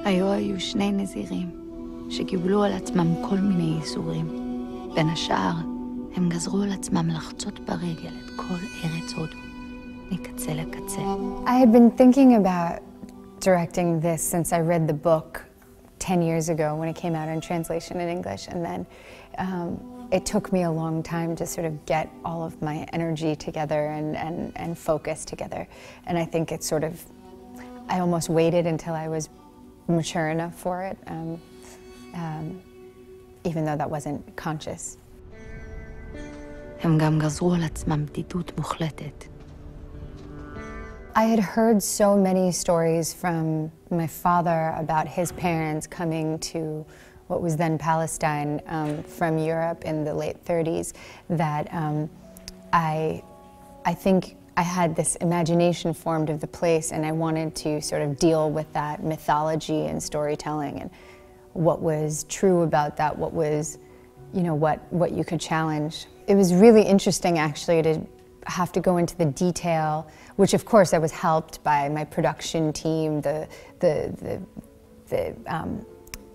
היו שני נזירים שקיבלו על עצמם כל מיני איסורים. בין השאר, הם גזרו על עצמם לחצות ברגל את כל ארץ הודו, מקצה לקצה. I had been thinking about directing this since I read the book 10 years ago when it came out in translation in English, and then it took me a long time to sort of get all of my energy together and focus together. And I think it's sort of, I almost waited until I was mature enough for it, even though that wasn't conscious. הם גם גזרו על עצמם בדידות מוחלטת. I had heard so many stories from my father about his parents coming to what was then Palestine from Europe in the late 30s, that I think I had this imagination formed of the place, and I wanted to sort of deal with that mythology and storytelling and what was true about that, what was, you know, what you could challenge. It was really interesting actually to have to go into the detail, which of course I was helped by my production team, the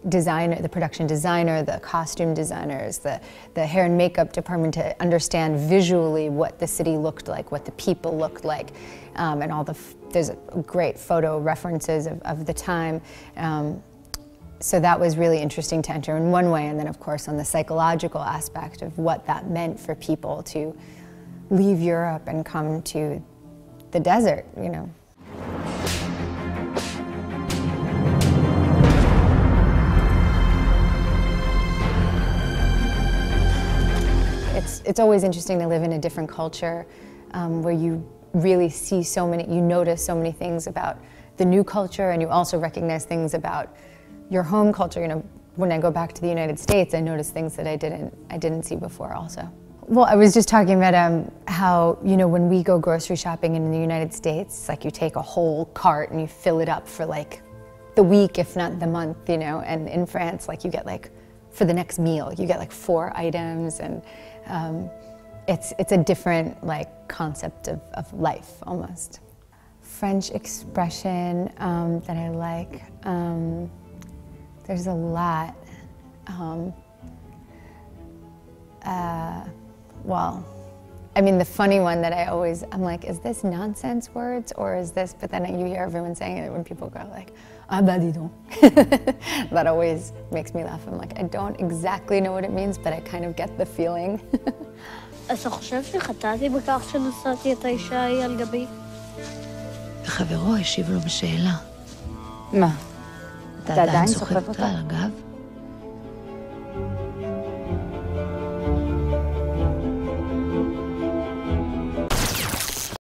designer, the production designer, the costume designers, the hair and makeup department, to understand visually what the city looked like, what the people looked like, and all there's great photo references of the time. So that was really interesting to enter in one way, and then of course on the psychological aspect of what that meant for people to leave Europe and come to the desert, you know. It's always interesting to live in a different culture where you really see so many, you notice so many things about the new culture, and you also recognize things about your home culture. You know, when I go back to the United States, I notice things that I didn't see before also. Well, I was just talking about how, you know, when we go grocery shopping in the United States, it's like you take a whole cart and you fill it up for like the week, if not the month, you know, and in France, like you get like, for the next meal, you get like 4 items, and it's a different like concept of life almost. French expression that I like, there's a lot. Well, I mean, the funny one that I'm like, is this nonsense words or is this, but then you hear everyone saying it when people go like, ah bah dis donc. That always makes me laugh. I'm like, I don't exactly know what it means, but I kind of get the feeling. אתה חושב שחטאתי בכך שנשאתי את האישה ההיא על גבי? וחברו השיב לו בשאלה. מה? אתה עדיין סוחב אותה על הגב?